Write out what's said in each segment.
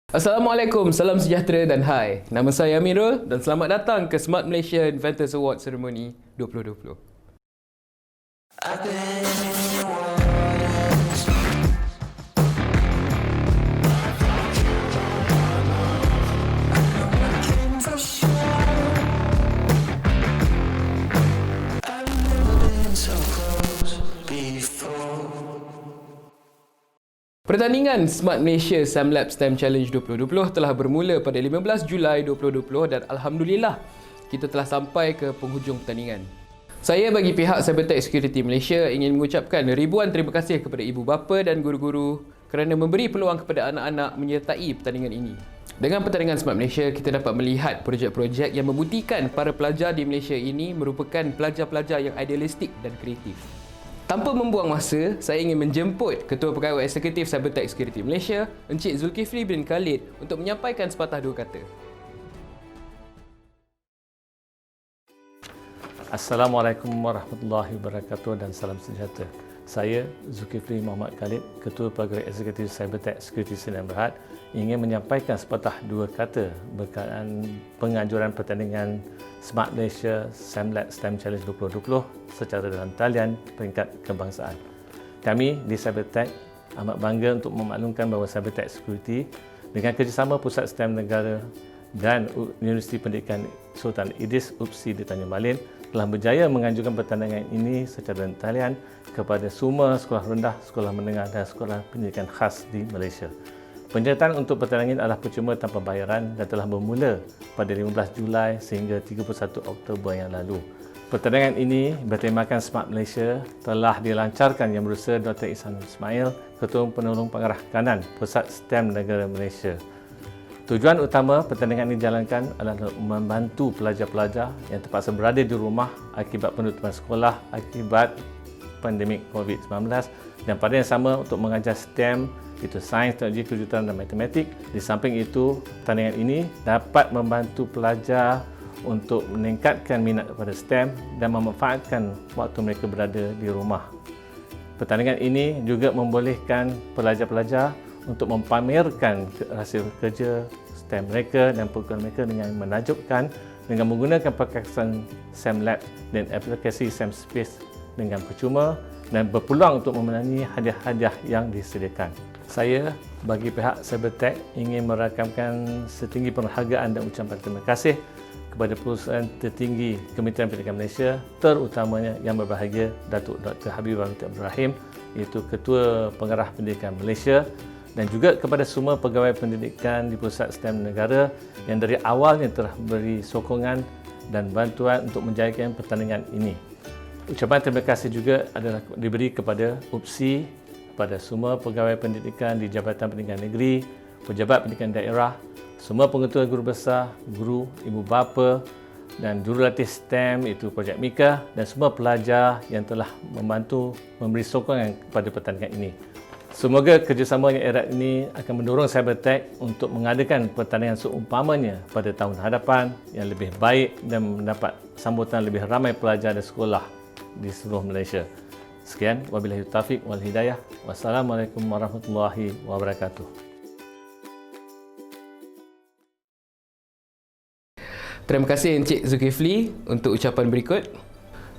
Assalamualaikum, salam sejahtera dan hai. Nama saya Amirul dan selamat datang ke Smart Malaysia Inventors Award Ceremony 2020. Pertandingan Smart Malaysia SEMLab STEM Challenge 2020 telah bermula pada 15 Julai 2020 dan Alhamdulillah kita telah sampai ke penghujung pertandingan. Saya bagi pihak Cybertech Security Malaysia ingin mengucapkan ribuan terima kasih kepada ibu bapa dan guru-guru kerana memberi peluang kepada anak-anak menyertai pertandingan ini. Dengan pertandingan Smart Malaysia, kita dapat melihat projek-projek yang membuktikan para pelajar di Malaysia ini merupakan pelajar-pelajar yang idealistik dan kreatif. Tanpa membuang masa, saya ingin menjemput Ketua Pegawai Eksekutif Cybertech Security Malaysia, Encik Zulkifli bin Khalid untuk menyampaikan sepatah dua kata. Assalamualaikum warahmatullahi wabarakatuh dan salam sejahtera. Saya Zulkifli Muhammad Khalid, Ketua Pegawai Eksekutif Cybertech Security Sdn Bhd, ingin menyampaikan sepatah dua kata berkaitan penganjuran pertandingan Smart Malaysia SEMLab STEM Challenge 2020 secara dalam talian peringkat kebangsaan. Kami di Cybertech amat bangga untuk memaklumkan bahawa Cybertech Security dengan kerjasama Pusat STEM Negara dan Universiti Pendidikan Sultan Idris UPSI di Tanjung Balin telah berjaya menganjurkan pertandingan ini secara dalam talian kepada semua sekolah rendah, sekolah menengah dan sekolah pendidikan khas di Malaysia. Penyertaan untuk pertandingan adalah percuma tanpa bayaran dan telah bermula pada 15 Julai sehingga 31 Oktober yang lalu. Pertandingan ini bertemakan Smart Malaysia telah dilancarkan Yang Berusaha Dr. Ihsan Ismail, Ketua Penolong Pengarah Kanan Pusat STEM Negara Malaysia. Tujuan utama pertandingan ini dijalankan adalah membantu pelajar-pelajar yang terpaksa berada di rumah akibat penutupan sekolah akibat pandemik COVID-19 dan pada yang sama untuk mengajar STEM, itu sains, teknologi, kejuruteraan dan matematik. Di samping itu, pertandingan ini dapat membantu pelajar untuk meningkatkan minat kepada STEM dan memanfaatkan waktu mereka berada di rumah. Pertandingan ini juga membolehkan pelajar-pelajar untuk mempamerkan hasil kerja STEM mereka dan program mereka dengan menakjubkan dengan menggunakan perkakas SEMLab dan aplikasi SEMSpace dengan percuma dan berpeluang untuk memenangi hadiah-hadiah yang disediakan. Saya bagi pihak Cybertech ingin merakamkan setinggi penghargaan dan ucapan terima kasih kepada perusahaan tertinggi Kementerian Pendidikan Malaysia, terutamanya yang berbahagia Datuk Dr. Habibur Rahman Ibrahim, iaitu Ketua Pengarah Pendidikan Malaysia, dan juga kepada semua pegawai pendidikan di Pusat STEM Negara yang dari awalnya telah beri sokongan dan bantuan untuk menjayakan pertandingan ini. Ucapan terima kasih juga adalah diberi kepada UPSI, kepada semua pegawai pendidikan di Jabatan Pendidikan Negeri, pejabat pendidikan daerah, semua pengetua guru besar, guru, ibu bapa dan jurulatih STEM itu Projek Mika dan semua pelajar yang telah membantu memberi sokongan kepada pertandingan ini. Semoga kerjasama yang erat ini akan mendorong Cybertech untuk mengadakan pertandingan seumpamanya pada tahun hadapan yang lebih baik dan mendapat sambutan lebih ramai pelajar dan sekolah di seluruh Malaysia. Sekian, wabillahi taufiq wal hidayah. Wassalamualaikum warahmatullahi wabarakatuh. Terima kasih Encik Zulkifli untuk ucapan berikut.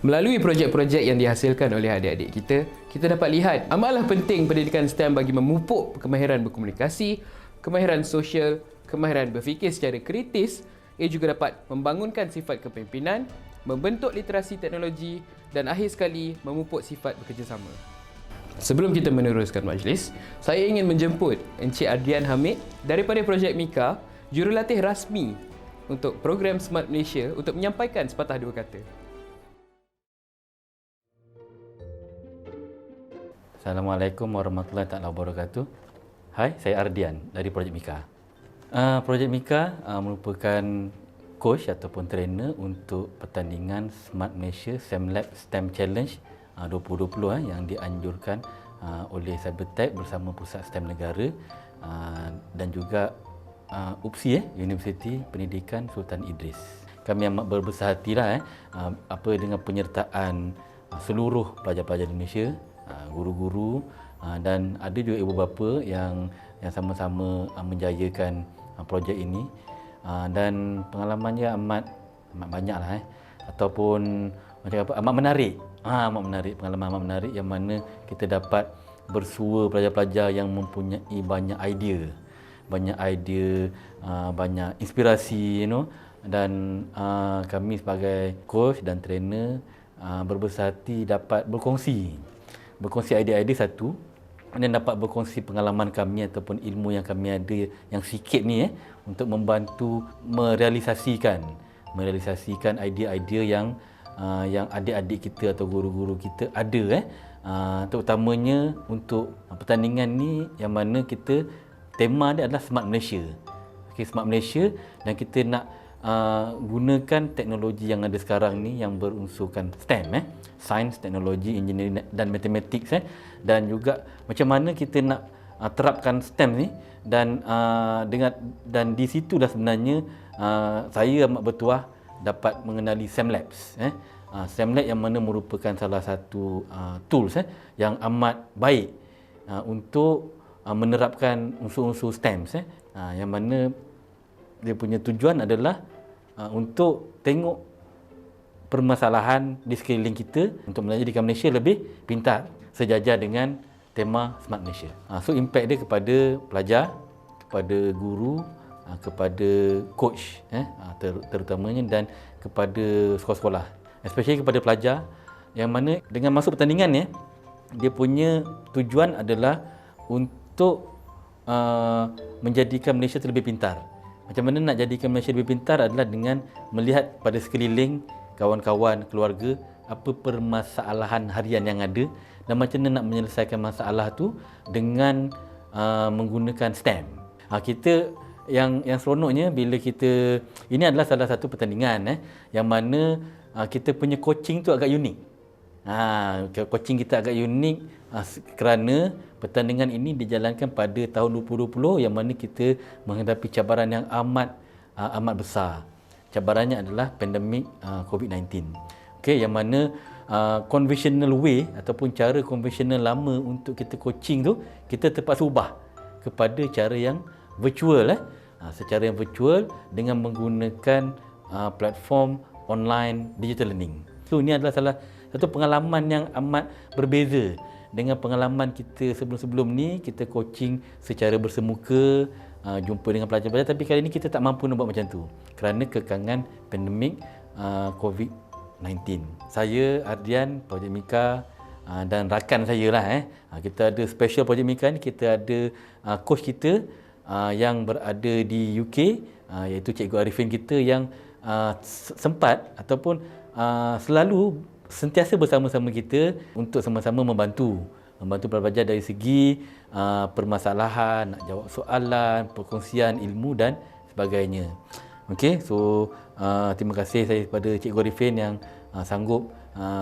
Melalui projek-projek yang dihasilkan oleh adik-adik kita, kita dapat lihat amatlah penting pendidikan STEM bagi memupuk kemahiran berkomunikasi, kemahiran sosial, kemahiran berfikir secara kritis. Ia juga dapat membangunkan sifat kepimpinan, membentuk literasi teknologi dan akhir sekali memupuk sifat bekerjasama. Sebelum kita meneruskan majlis, saya ingin menjemput Encik Ardian Hamid daripada Projek Mika, jurulatih rasmi untuk program Smart Malaysia untuk menyampaikan sepatah dua kata. Assalamualaikum warahmatullahi wabarakatuh. Hai, saya Ardian dari Projek Mika. Projek Mika merupakan coach ataupun trainer untuk pertandingan Smart Malaysia SEMLab STEM Challenge 2020 yang dianjurkan oleh Cybertech bersama Pusat STEM Negara dan juga UPSI, Universiti Pendidikan Sultan Idris. Kami amat berbesar hatilah dengan penyertaan seluruh pelajar-pelajar di Malaysia, guru-guru dan ada juga ibu bapa yang yang sama-sama menjayakan projek ini. Dan pengalamannya amat banyaklah ataupun macam apa, amat menarik. Amat menarik, pengalaman amat menarik yang mana kita dapat bersua pelajar-pelajar yang mempunyai banyak idea, banyak inspirasi, dan kami sebagai coach dan trainer berbesar hati dapat berkongsi idea-idea satu, dan dapat berkongsi pengalaman kami ataupun ilmu yang kami ada yang sikit ni untuk membantu merealisasikan idea-idea yang adik-adik kita atau guru-guru kita ada terutamanya untuk pertandingan ni, yang mana kita tema dia adalah Smart Malaysia. Okey, Smart Malaysia, dan kita nak gunakan teknologi yang ada sekarang ni yang berunsurkan STEM, Science, Teknologi, Engineering dan Mathematics, dan juga macam mana kita nak terapkan STEM ni, dan di situlah sebenarnya saya amat bertuah dapat mengenali SEMlabs. SEMlabs yang mana merupakan salah satu tools yang amat baik untuk menerapkan unsur-unsur STEM, yang mana dia punya tujuan adalah untuk tengok permasalahan di sekeliling kita untuk menjadikan Malaysia lebih pintar sejajar dengan tema Smart Malaysia. So impact dia kepada pelajar, kepada guru, kepada coach, terutamanya, dan kepada sekolah-sekolah, especially kepada pelajar, yang mana dengan masuk pertandingan dia punya tujuan adalah untuk menjadikan Malaysia terlebih pintar. Macam mana nak jadikan Malaysia lebih pintar adalah dengan melihat pada sekeliling kawan-kawan, keluarga, apa permasalahan harian yang ada, dan macam mana nak menyelesaikan masalah tu dengan menggunakan STEM. Kita yang seronoknya bila kita, ini adalah salah satu pertandingan yang mana kita punya coaching tu agak unik. Coaching kita agak unik kerana pertandingan ini dijalankan pada tahun 2020, yang mana kita menghadapi cabaran yang amat besar. Cabarannya adalah pandemik COVID-19. Okey, yang mana conventional way ataupun cara konvensional lama untuk kita coaching tu, kita terpaksa ubah kepada cara yang virtual, secara yang virtual dengan menggunakan platform online digital learning. So ini adalah salah satu pengalaman yang amat berbeza dengan pengalaman kita sebelum-sebelum ni. Kita coaching secara bersemuka, jumpa dengan pelajar-pelajar, tapi kali ini kita tak mampu nak buat macam tu kerana kekangan pandemik COVID-19. Saya Ardian, Projek Mika, dan rakan saya lah. Kita ada special Projek Mika ni, kita ada coach kita yang berada di UK, iaitu Cikgu Arifin kita, yang sempat ataupun selalu sentiasa bersama-sama kita untuk sama-sama membantu pelajar dari segi permasalahan, nak jawab soalan, perkongsian ilmu dan sebagainya. Okey, so terima kasih saya kepada Cikgu Arifin yang sanggup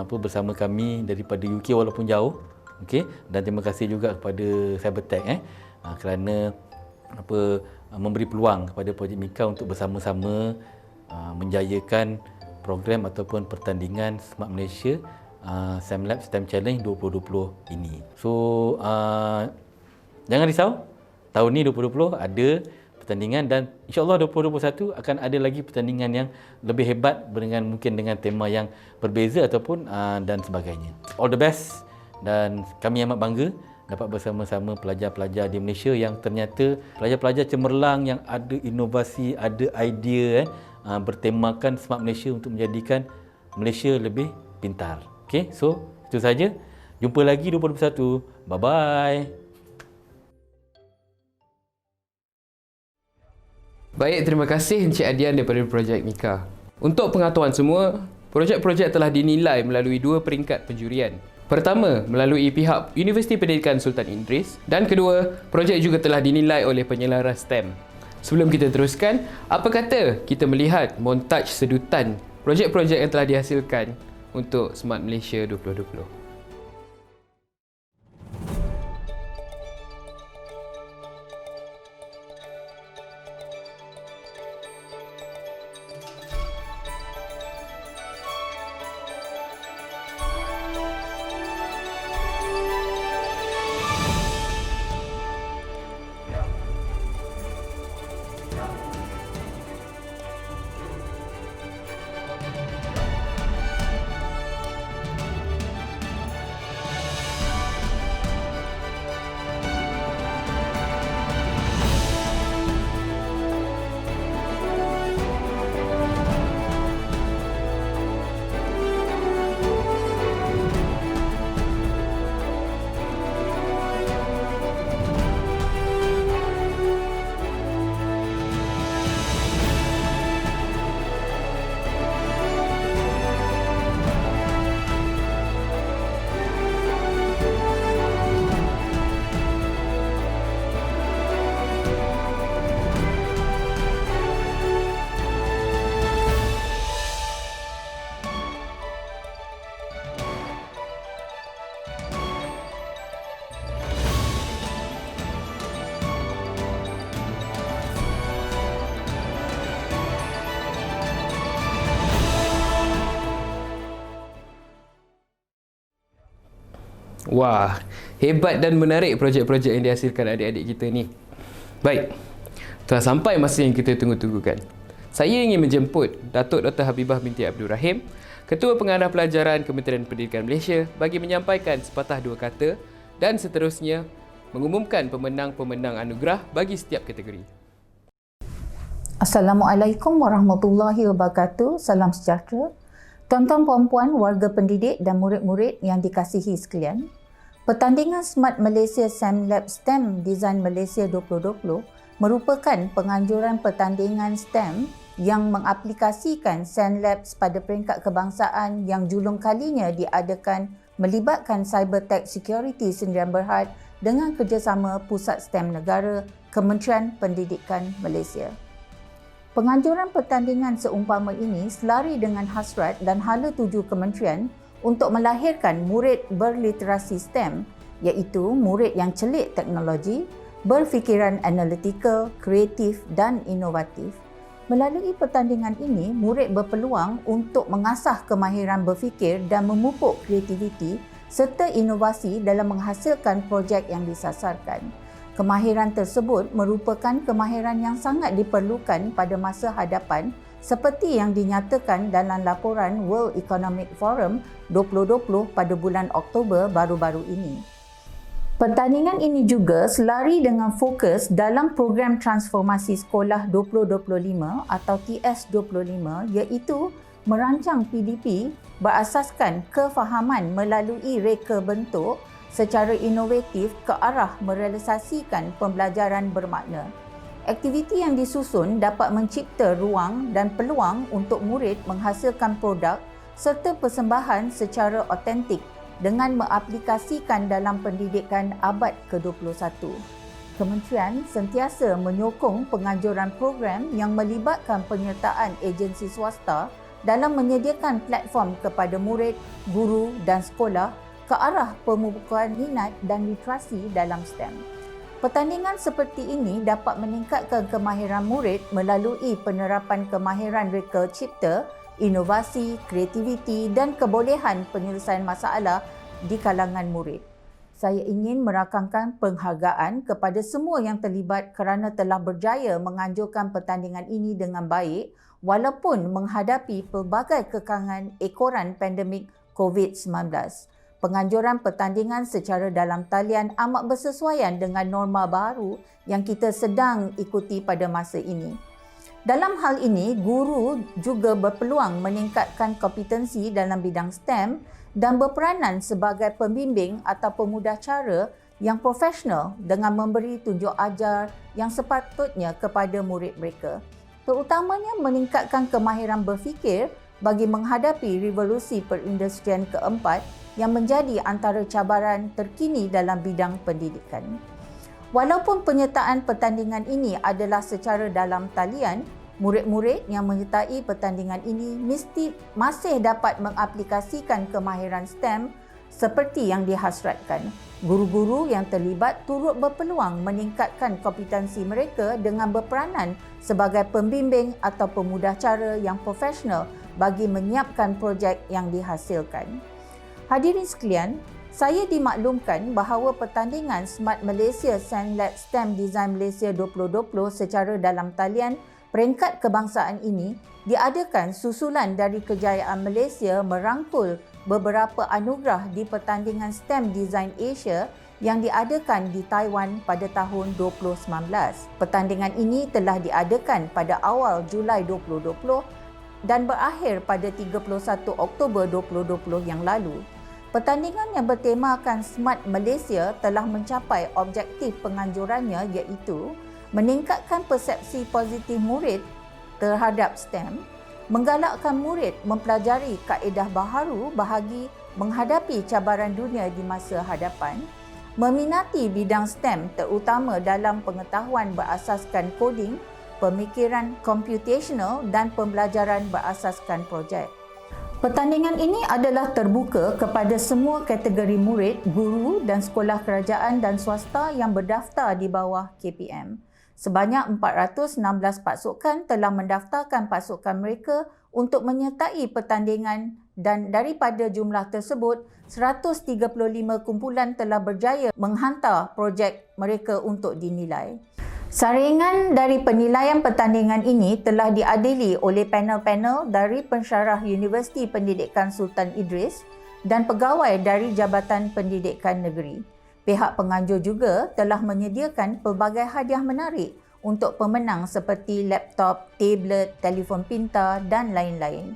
bersama kami daripada UK walaupun jauh. Okey, dan terima kasih juga kepada Cybertech kerana memberi peluang kepada Projek Mika untuk bersama-sama menjayakan program ataupun pertandingan Smart Malaysia SEMlabs STEM Challenge 2020 ini. So jangan risau, tahun ni 2020 ada pertandingan, dan insya-Allah 2021 akan ada lagi pertandingan yang lebih hebat mungkin dengan tema yang berbeza ataupun dan sebagainya. All the best, dan kami amat bangga dapat bersama-sama pelajar-pelajar di Malaysia yang ternyata pelajar-pelajar cemerlang yang ada inovasi, ada idea bertemakan Smart Malaysia untuk menjadikan Malaysia lebih pintar. Okey, so itu saja. Jumpa lagi 2021. Bye-bye. Baik, terima kasih Encik Ardian daripada Projek Mika. Untuk pengetahuan semua, projek-projek telah dinilai melalui 2 peringkat penjurian. Pertama, melalui pihak Universiti Pendidikan Sultan Idris, dan kedua, projek juga telah dinilai oleh penyelaras STEM. Sebelum kita teruskan, apa kata kita melihat montaj sedutan projek-projek yang telah dihasilkan untuk Smart Malaysia 2020. Wah, hebat dan menarik projek-projek yang dihasilkan adik-adik kita ni. Baik, telah sampai masa yang kita tunggu-tunggukan. Saya ingin menjemput Datuk Dr. Habibah binti Abdul Rahim, Ketua Pengarah Pelajaran Kementerian Pendidikan Malaysia, bagi menyampaikan sepatah dua kata dan seterusnya mengumumkan pemenang-pemenang anugerah bagi setiap kategori. Assalamualaikum warahmatullahi wabarakatuh. Salam sejahtera. Tuan-tuan, puan-puan, warga pendidik dan murid-murid yang dikasihi sekalian. Pertandingan Smart Malaysia SEMLab STEM Design Malaysia 2020 merupakan penganjuran pertandingan STEM yang mengaplikasikan SEMLabs pada peringkat kebangsaan yang julung kalinya diadakan melibatkan Cybertech Security Sdn Bhd dengan kerjasama Pusat STEM Negara, Kementerian Pendidikan Malaysia. Penganjuran pertandingan seumpama ini selari dengan hasrat dan hala tuju kementerian untuk melahirkan murid berliterasi STEM, iaitu murid yang celik teknologi, berfikiran analitikal, kreatif dan inovatif. Melalui pertandingan ini, murid berpeluang untuk mengasah kemahiran berfikir dan memupuk kreativiti serta inovasi dalam menghasilkan projek yang disasarkan. Kemahiran tersebut merupakan kemahiran yang sangat diperlukan pada masa hadapan seperti yang dinyatakan dalam laporan World Economic Forum 2020 pada bulan Oktober baru-baru ini. Pertandingan ini juga selari dengan fokus dalam program transformasi sekolah 2025 atau TS25, iaitu merancang PDP berasaskan kefahaman melalui reka bentuk secara inovatif ke arah merealisasikan pembelajaran bermakna. Aktiviti yang disusun dapat mencipta ruang dan peluang untuk murid menghasilkan produk serta persembahan secara autentik dengan mengaplikasikan dalam pendidikan abad ke-21. Kementerian sentiasa menyokong penganjuran program yang melibatkan penyertaan agensi swasta dalam menyediakan platform kepada murid, guru dan sekolah ke arah pemupukan minat dan literasi dalam STEM. Pertandingan seperti ini dapat meningkatkan kemahiran murid melalui penerapan kemahiran reka cipta, inovasi, kreativiti dan kebolehan penyelesaian masalah di kalangan murid. Saya ingin merakamkan penghargaan kepada semua yang terlibat kerana telah berjaya menganjurkan pertandingan ini dengan baik walaupun menghadapi pelbagai kekangan ekoran pandemik COVID-19. Penganjuran pertandingan secara dalam talian amat bersesuaian dengan norma baru yang kita sedang ikuti pada masa ini. Dalam hal ini, guru juga berpeluang meningkatkan kompetensi dalam bidang STEM dan berperanan sebagai pembimbing atau pemudacara yang profesional dengan memberi tunjuk ajar yang sepatutnya kepada murid mereka. Terutamanya meningkatkan kemahiran berfikir bagi menghadapi revolusi perindustrian keempat yang menjadi antara cabaran terkini dalam bidang pendidikan. Walaupun penyertaan pertandingan ini adalah secara dalam talian, murid-murid yang menyertai pertandingan ini masih dapat mengaplikasikan kemahiran STEM seperti yang dihasratkan. Guru-guru yang terlibat turut berpeluang meningkatkan kompetensi mereka dengan berperanan sebagai pembimbing atau pemudacara yang profesional bagi menyiapkan projek yang dihasilkan. Hadirin sekalian, saya dimaklumkan bahawa pertandingan Smart Malaysia SEMLab STEM Design Malaysia 2020 secara dalam talian peringkat kebangsaan ini diadakan susulan dari kejayaan Malaysia merangkul beberapa anugerah di pertandingan STEM Design Asia yang diadakan di Taiwan pada tahun 2019. Pertandingan ini telah diadakan pada awal Julai 2020 dan berakhir pada 31 Oktober 2020 yang lalu. Pertandingan yang bertemakan Smart Malaysia telah mencapai objektif penganjurannya, iaitu meningkatkan persepsi positif murid terhadap STEM, menggalakkan murid mempelajari kaedah baharu bahagi menghadapi cabaran dunia di masa hadapan, meminati bidang STEM terutama dalam pengetahuan berasaskan coding, pemikiran computational dan pembelajaran berasaskan projek. Pertandingan ini adalah terbuka kepada semua kategori murid, guru dan sekolah kerajaan dan swasta yang berdaftar di bawah KPM. Sebanyak 416 pasukan telah mendaftarkan pasukan mereka untuk menyertai pertandingan dan daripada jumlah tersebut, 135 kumpulan telah berjaya menghantar projek mereka untuk dinilai. Saringan dari penilaian pertandingan ini telah diadili oleh panel-panel dari pensyarah Universiti Pendidikan Sultan Idris dan pegawai dari Jabatan Pendidikan Negeri. Pihak penganjur juga telah menyediakan pelbagai hadiah menarik untuk pemenang seperti laptop, tablet, telefon pintar dan lain-lain.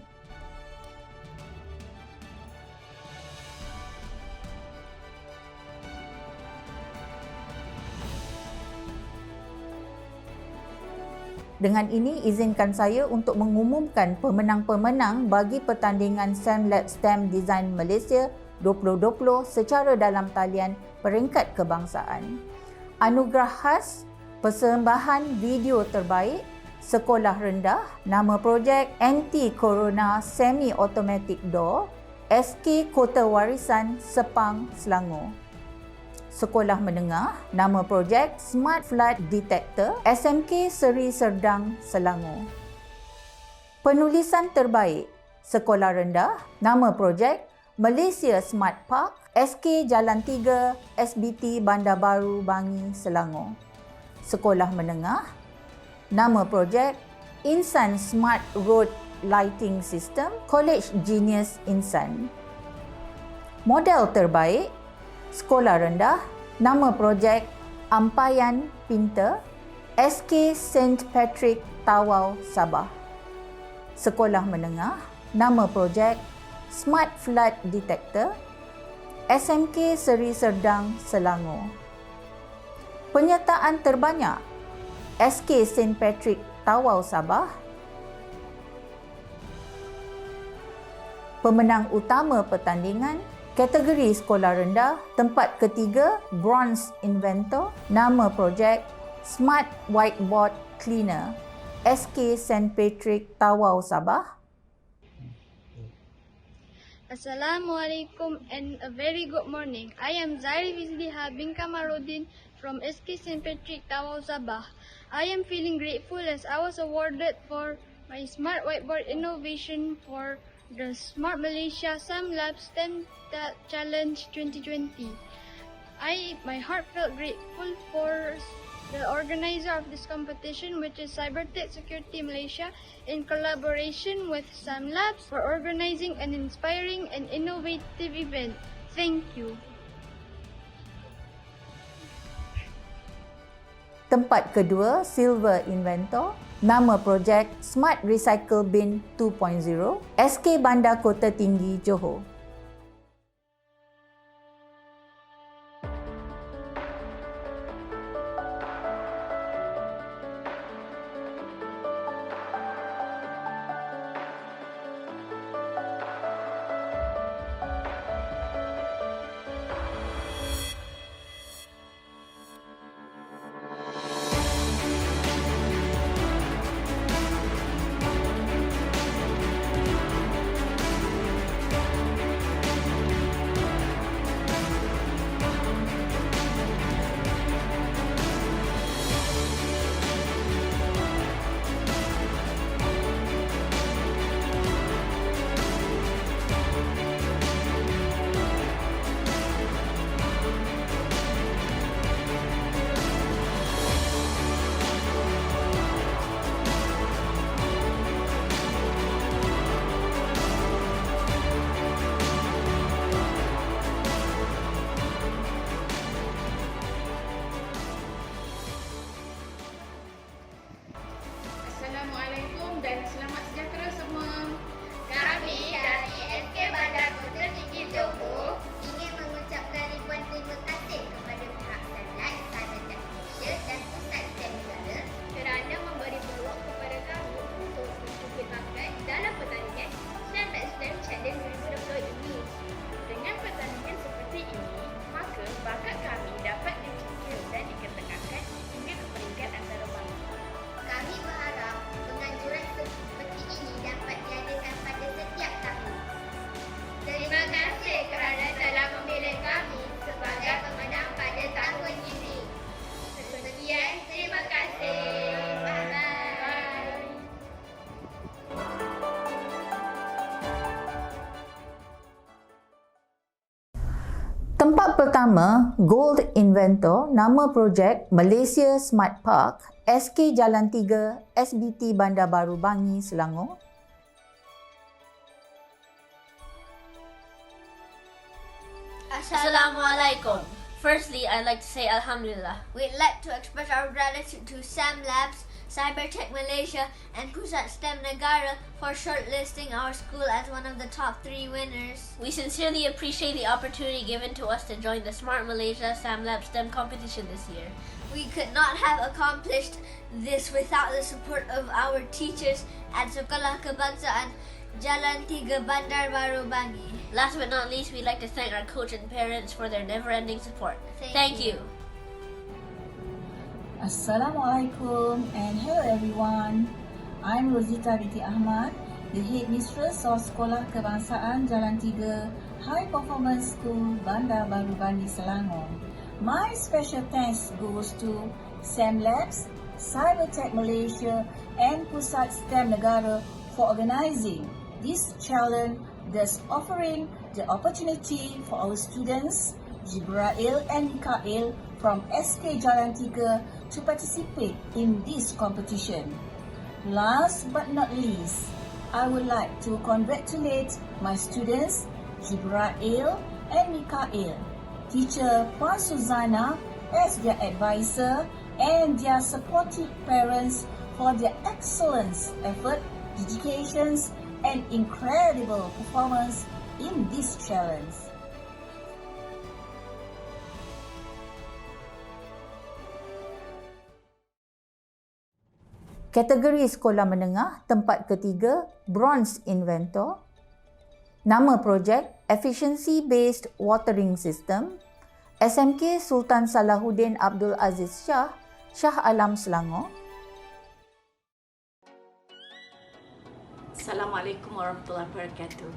Dengan ini, izinkan saya untuk mengumumkan pemenang-pemenang bagi pertandingan SAMLab STEM Design Malaysia 2020 secara dalam talian peringkat kebangsaan. Anugerah khas persembahan video terbaik sekolah rendah, nama projek Anti-Corona Semi-Automatic Door, SK Kota Warisan Sepang, Selangor. Sekolah menengah, nama projek Smart Flood Detector, SMK Seri Serdang, Selangor. Penulisan terbaik, sekolah rendah, nama projek Malaysia Smart Park, SK Jalan 3, SBT Bandar Baru, Bangi, Selangor. Sekolah menengah, nama projek Insan Smart Road Lighting System, College Genius Insan. Model terbaik, sekolah rendah, nama projek Ampayan Pinter, SK St. Patrick, Tawau, Sabah. Sekolah menengah, nama projek Smart Flood Detector, SMK Seri Serdang, Selangor. Penyertaan terbanyak, SK St. Patrick, Tawau, Sabah. Pemenang utama pertandingan, kategori sekolah rendah, tempat ketiga Bronze Inventor, nama projek Smart Whiteboard Cleaner, SK St. Patrick, Tawau, Sabah. Assalamualaikum and a very good morning. I am Zairi Fizliha bin Kamaruddin from SK St. Patrick, Tawau, Sabah. I am feeling grateful as I was awarded for my Smart Whiteboard Innovation for the Smart Malaysia SAMLab STEM Challenge 2020. My heart felt grateful for the organizer of this competition, which is Cybertech Security Malaysia, in collaboration with SAMLabs for organizing an inspiring and innovative event. Thank you. Tempat kedua, Silver Inventor, nama projek Smart Recycle Bin 2.0, SK Bandar Kota Tinggi, Johor. Assalamualaikum dan selamat sejahtera semua. Kami dari SK Bandar Kota Tinggi Johor ingin mengucapkan ribuan terima kasih kepada pihak SAMLab, Cybertech Malaysia dan Pusat STEM Negara kerana memberi peluang kepada kami untuk mencubit bakat dalam pertandingan SAMLab STEM Challenge 2020 ini. Dengan pertandingan seperti ini, maka bakat kami dapat dicicil dan diketengahkan hingga ke peringkat antarabangsa. Kami berharap penganjuran seperti ini dapat diadakan pada setiap tahun. Terima kasih kerana pertama, Gold Inventor, nama projek Malaysia Smart Park, SK Jalan 3, SBT Bandar Baru Bangi, Selangor. Assalamualaikum. Firstly, I'd like to say Alhamdulillah. We'd like to express our gratitude to Sam Labs, Cybertech Malaysia, and Pusat STEM Negara for shortlisting our school as one of the top 3 winners. We sincerely appreciate the opportunity given to us to join the Smart Malaysia Sam Lab STEM competition this year. We could not have accomplished this without the support of our teachers at Sekolah Kebangsaan Jalan 3 Bandar Baru Bangi. Last but not least, we'd like to thank our coach and parents for their never-ending support. Thank you. Assalamualaikum and hello everyone. I'm Rosita Binti Ahmad, the head mistress of Sekolah Kebangsaan Jalan 3 High Performance School Bandar Baru Bangi, Selangor. My special thanks goes to Sam Labs, Cybertech Malaysia and Pusat STEM Negara for organising this challenge, thus offering the opportunity for our students, Jibrail and Mikael from SK Jalan 3 to participate in this competition. Last but not least, I would like to congratulate my students, Jibrail and Mikael, teacher Puan Suzana as their advisor and their supportive parents for their excellent effort, dedications and incredible performance in this challenge. Kategori sekolah menengah, tempat ketiga, Bronze Inventor. Nama projek, Efficiency Based Watering System, SMK Sultan Salahuddin Abdul Aziz Shah, Shah Alam, Selangor. Assalamualaikum warahmatullahi wabarakatuh.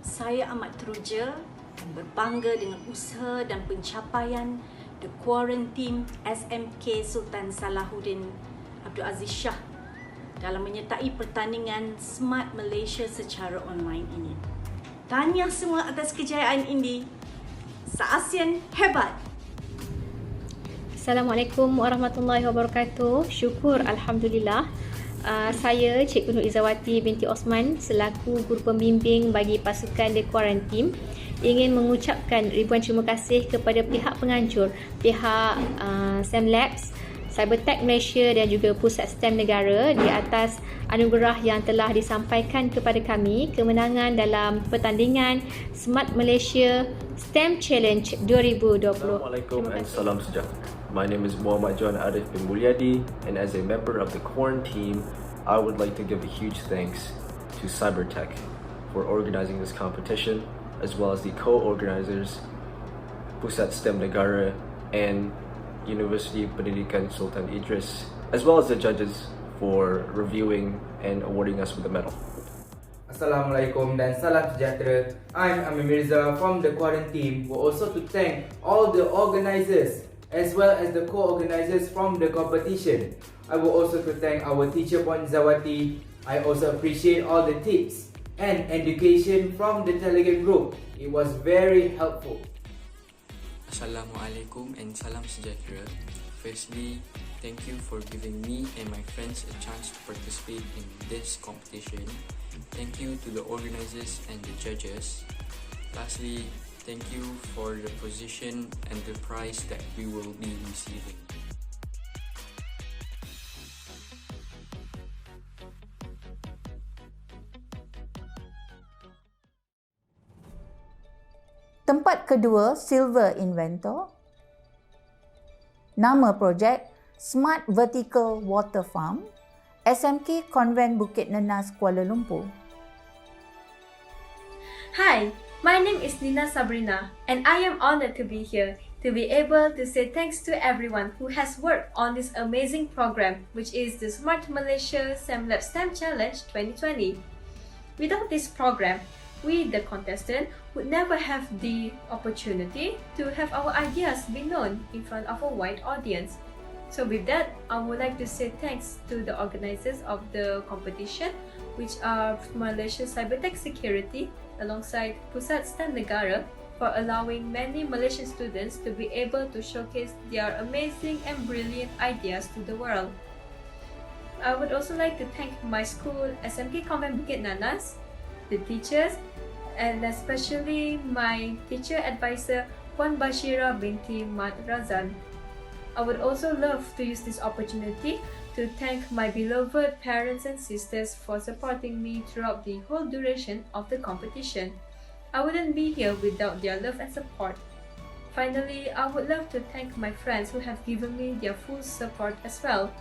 Saya amat teruja dan berbangga dengan usaha dan pencapaian The Quarantine SMK Sultan Salahuddin Abdul Aziz Shah dalam menyertai pertandingan Smart Malaysia secara online ini. Tahniah semua atas kejayaan ini. Se-ASEAN hebat! Assalamualaikum warahmatullahi wabarakatuh. Syukur Alhamdulillah. Saya Cikgu Nur Izawati binti Osman selaku guru pembimbing bagi pasukan The Quarantine ingin mengucapkan ribuan terima kasih kepada pihak penganjur, pihak Sam Labs, Cybertech Malaysia dan juga Pusat STEM Negara di atas anugerah yang telah disampaikan kepada kami kemenangan dalam pertandingan Smart Malaysia STEM Challenge 2020. Assalamualaikum and salam sejahtera. My name is Muhammad John Arif bin Mulyadi, and as a member of the Quarantine, I would like to give a huge thanks to Cybertech for organizing this competition, as well as the co-organizers, Pusat STEM Negara and University Pendidikan Sultan Idris, as well as the judges for reviewing and awarding us with the medal. Assalamualaikum dan salam sejahtera. I'm Amir Mirza from the Quarantine. We're also to thank all the organizers as well as the co-organizers from the competition. I would also to thank our teacher Puan Zawati. I also appreciate all the tips and education from the Telegram group. It was very helpful. Assalamualaikum and salam sejahtera. Firstly, thank you for giving me and my friends a chance to participate in this competition. Thank you to the organizers and the judges. Lastly, thank you for the position and the prize that we will be receiving. Tempat kedua, Silver Inventor. Nama projek, Smart Vertical Water Farm, SMK Konvent Bukit Nenas, Kuala Lumpur. Hi, my name is Nina Sabrina and I am honored to be here to be able to say thanks to everyone who has worked on this amazing program, which is the Smart Malaysia Sam Lab STEM Challenge 2020. Without this program, we, the contestant, would never have the opportunity to have our ideas be known in front of a wide audience. So with that, I would like to say thanks to the organizers of the competition, which are Malaysia Cybertech Security alongside Pusat STEM Negara for allowing many Malaysian students to be able to showcase their amazing and brilliant ideas to the world. I would also like to thank my school, SMK Convent Bukit Nanas, the teachers, and especially my teacher advisor, Puan Bashira binti Mat Razan. I would also love to use this opportunity to thank my beloved parents and sisters for supporting me throughout the whole duration of the competition. I wouldn't be here without their love and support. Finally, I would love to thank my friends who have given me their full support as well.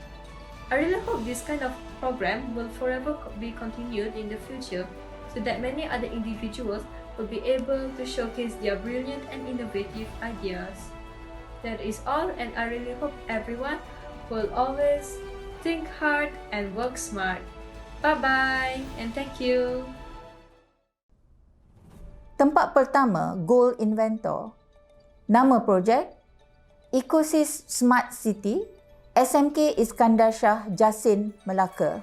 I really hope this kind of program will forever be continued in the future so that many other individuals will be able to showcase their brilliant and innovative ideas. That is all, and I really hope everyone will always think hard and work smart. Bye-bye and thank you. Tempat pertama, Goal Inventor. Nama projek, Ecosys Smart City, SMK Iskandar Shah Jasin, Melaka.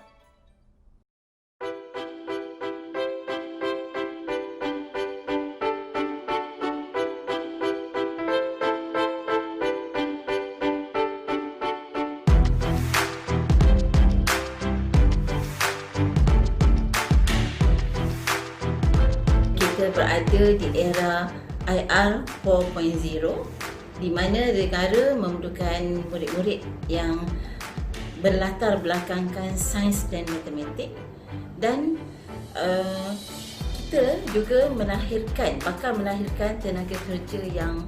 Kita berada di era IR 4.0 di mana negara memerlukan murid-murid yang berlatar belakangkan sains dan matematik, dan kita juga bakal melahirkan tenaga kerja yang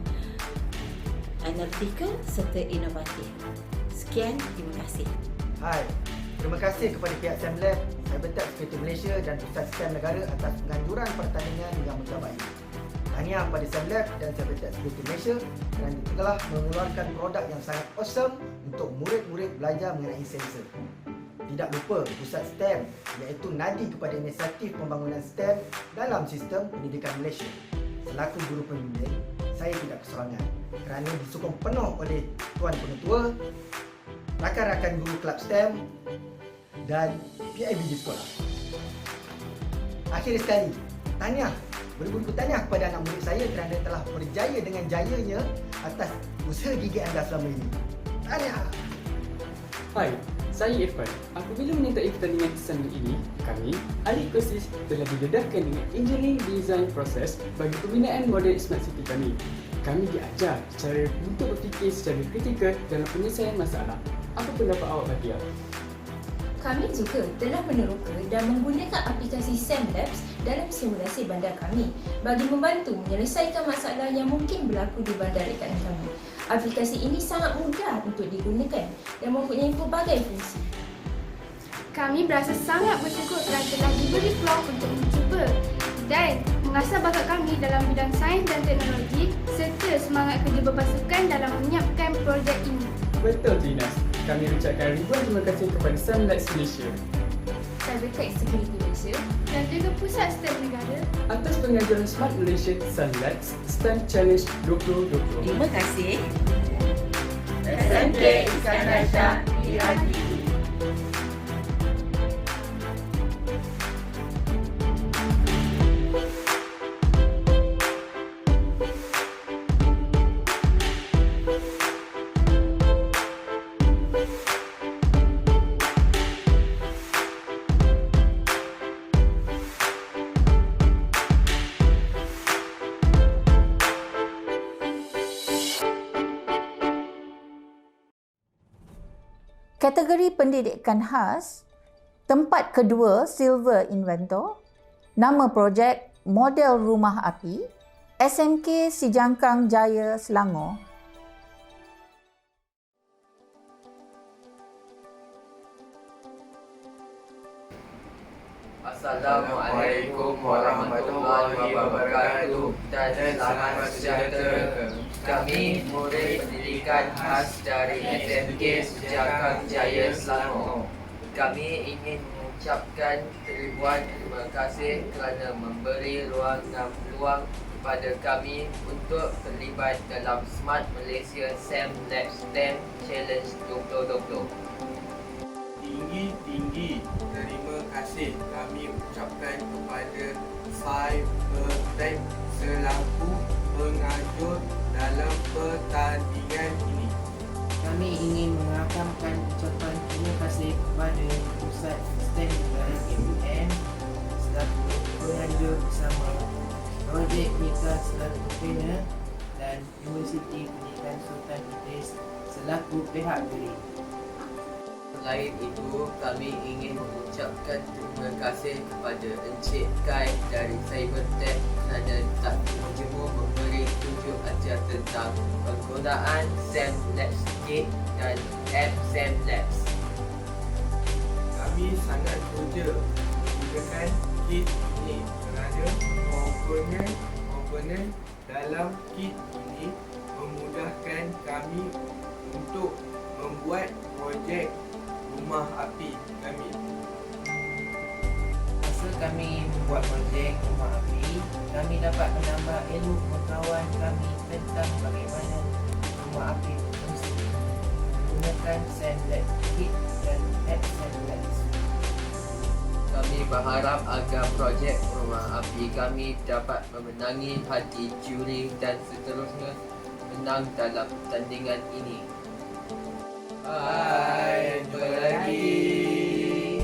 analitikal serta inovatif. Sekian, terima kasih. Hai, terima kasih kepada pihak SEMLab, Cybertech Security Malaysia dan Pusat STEM Negara atas penganjuran pertandingan yang terbaik. Tahniah kepada SEMLab dan Cybertech Security Malaysia kerana telah mengeluarkan produk yang sangat awesome untuk murid-murid belajar mengenai sensor. Tidak lupa Pusat STEM iaitu nadi kepada inisiatif pembangunan STEM dalam sistem pendidikan Malaysia. Selaku guru pembimbing, saya tidak keserangan kerana disokong penuh oleh Tuan Pengetua, rakan-rakan guru kelab STEM dan PIB di sekolah. Akhir sekali, tahniah, beribu-ribu tahniah kepada anak murid saya kerana telah berjaya dengan jayanya atas usaha gigi anda selama ini. Tahniah! Hai, saya Irfan. Apabila menyertai pertandingan kesan ini, kami, ahli Ecosys, telah didedahkan dengan engineering design proses bagi pembinaan model Smart City kami. Kami diajar cara untuk berfikir secara kritikal dalam penyelesaian masalah. Apa pendapat awak, Fatia? Kami juga telah meneroka dan menggunakan aplikasi SEMLabs dalam simulasi bandar kami bagi membantu menyelesaikan masalah yang mungkin berlaku di bandar rekaan kami. Aplikasi ini sangat mudah untuk digunakan dan mempunyai pelbagai fungsi. Kami berasa sangat bersyukur kerana telah diberi peluang untuk mencuba dan mengasah bakat kami dalam bidang sains dan teknologi serta semangat kerja berpasukan dalam menyiapkan projek ini. Betul, Tinas. Kami ucapkan ribuan terima kasih kepada SEMLabs Malaysia, Cybertech Security Malaysia dan juga Pusat STEM Negara atas pengajaran Smart Malaysia SEMLabs STEM Challenge 2020. Terima kasih. SMK Iskandar Shah Iradi. Kategori pendidikan khas, tempat kedua Silver Inventor, nama projek Model Rumah Api, SMK Sijangkang Jaya, Selangor. Assalamualaikum warahmatullahi wabarakatuh dan selamat sejahtera. Kami murid pendidikan khas dari SMK Sijangkang Jaya, Selangor. Kami ingin mengucapkan ribuan terima kasih kerana memberi ruang dan peluang kepada kami untuk terlibat dalam Smart Malaysia SEMLabs STEM Challenge 2020. Tinggi-tinggi terima kasih kami ucapkan kepada Cybertech selaku kepada Pusat Sistem Negara KPM selaku penganjur bersama Projek Mika selaku trainer dan Universiti Pendidikan Sultan Idris selaku pihak juri. Selain itu, kami ingin mengucapkan terima kasih kepada Encik Kai dari Cybertech kerana tak jemu memberi tunjuk ajar tentang penggunaan SEMlabs Kit dan app SEMlabs. Kami sangat teruja menggunakan kit ini kerana komponen dalam kit ini memudahkan kami untuk membuat projek rumah api kami. Masa kami membuat projek rumah api, kami dapat menambah ilmu pengetahuan kami tentang bagaimana rumah api berfungsi menggunakan SEMlabs Kit dan app SEMlabs. Kami berharap agar projek rumah api kami dapat memenangi hati juri dan seterusnya menang dalam pertandingan ini. Bye, jumpa lagi.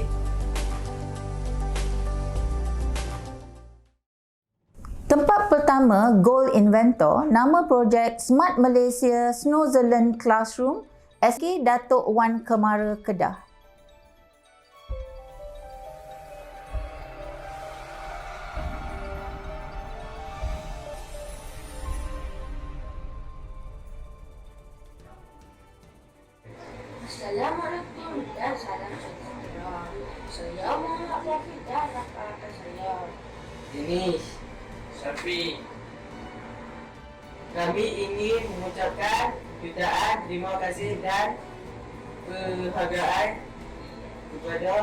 Tempat pertama, Gold Inventor, nama projek Smart Malaysia Snowzealand Classroom, SK Datuk Wan Kemara Kedah. Assalamualaikum dan salam sejahtera. Saya Muhammad Rafiq dan rakan-rakan saya. Dinis, Syafiq. Kami ingin mengucapkan jutaan terima kasih dan penghargaan kepada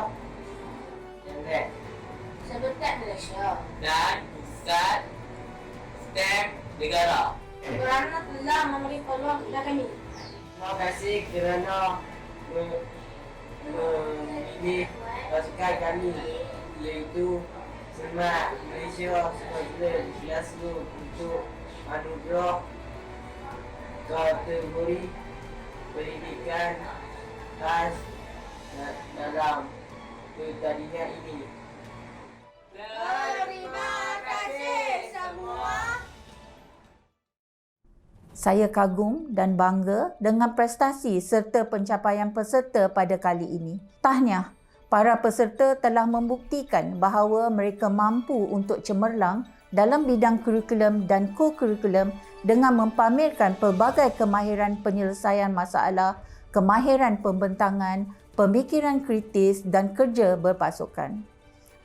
Cybertech Malaysia dan Pusat STEM Negara kerana telah memberi peluang kepada kami. Terima kasih kerana memilih pasukan kami, iaitu Smart Malaysia Snowzealand Classroom untuk anugerah kategori pendidikan khas dalam pertandingan ini. Terima kasih semua. Saya kagum dan bangga dengan prestasi serta pencapaian peserta pada kali ini. Tahniah, para peserta telah membuktikan bahawa mereka mampu untuk cemerlang dalam bidang kurikulum dan co-kurikulum dengan mempamerkan pelbagai kemahiran penyelesaian masalah, kemahiran pembentangan, pemikiran kritis dan kerja berpasukan.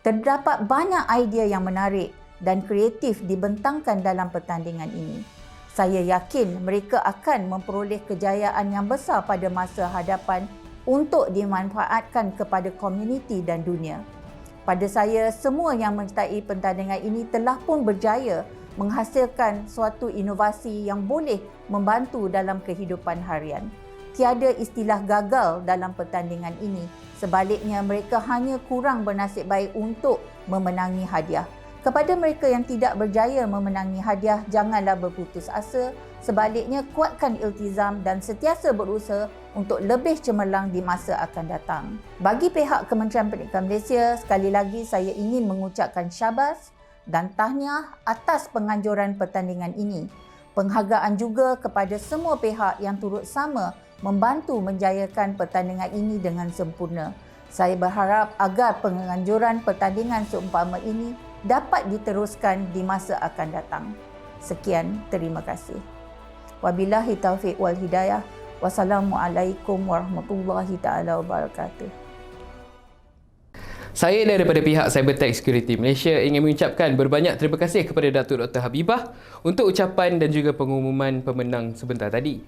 Terdapat banyak idea yang menarik dan kreatif dibentangkan dalam pertandingan ini. Saya yakin mereka akan memperoleh kejayaan yang besar pada masa hadapan untuk dimanfaatkan kepada komuniti dan dunia. Pada saya, semua yang menyertai pertandingan ini telah pun berjaya menghasilkan suatu inovasi yang boleh membantu dalam kehidupan harian. Tiada istilah gagal dalam pertandingan ini. Sebaliknya, mereka hanya kurang bernasib baik untuk memenangi hadiah. Kepada mereka yang tidak berjaya memenangi hadiah, janganlah berputus asa. Sebaliknya, kuatkan iltizam dan sentiasa berusaha untuk lebih cemerlang di masa akan datang. Bagi pihak Kementerian Pendidikan Malaysia, sekali lagi saya ingin mengucapkan syabas dan tahniah atas penganjuran pertandingan ini. Penghargaan juga kepada semua pihak yang turut sama membantu menjayakan pertandingan ini dengan sempurna. Saya berharap agar penganjuran pertandingan seumpama ini dapat diteruskan di masa akan datang. Sekian, terima kasih. Wabillahi taufiq wal hidayah. Wassalamualaikum warahmatullahi taala wabarakatuh. Saya daripada pihak Cybertech Security Malaysia ingin mengucapkan berbanyak terima kasih kepada Datuk Dr. Habibah untuk ucapan dan juga pengumuman pemenang sebentar tadi.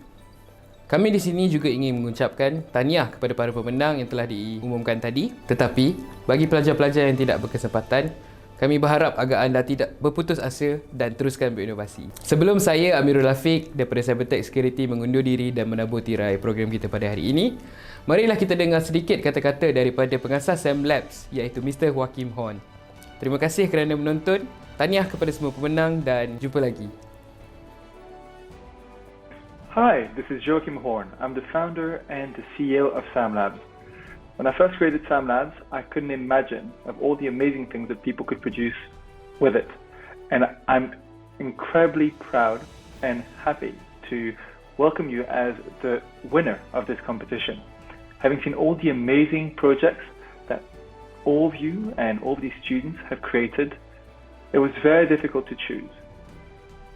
Kami di sini juga ingin mengucapkan tahniah kepada para pemenang yang telah diumumkan tadi. Tetapi, bagi pelajar-pelajar yang tidak berkesempatan, kami berharap agar anda tidak berputus asa dan teruskan berinovasi. Sebelum saya, Amirul Afiq daripada Cybertech Security mengundur diri dan menabur tirai program kita pada hari ini, marilah kita dengar sedikit kata-kata daripada pengasas SEMlabs iaitu Mr. Joachim Horn. Terima kasih kerana menonton. Tahniah kepada semua pemenang dan jumpa lagi. Hi, this is Joachim Horn. I'm the founder and the CEO of SEMlabs. When I first created Sam Labs, I couldn't imagine of all the amazing things that people could produce with it. And I'm incredibly proud and happy to welcome you as the winner of this competition. Having seen all the amazing projects that all of you and all of these students have created, it was very difficult to choose.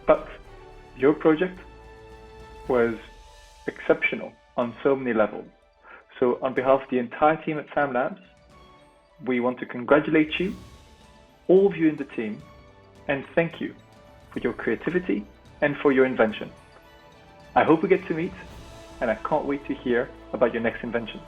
But your project was exceptional on so many levels. So on behalf of the entire team at Sam Labs, we want to congratulate you, all of you in the team, and thank you for your creativity and for your invention. I hope we get to meet, and I can't wait to hear about your next invention.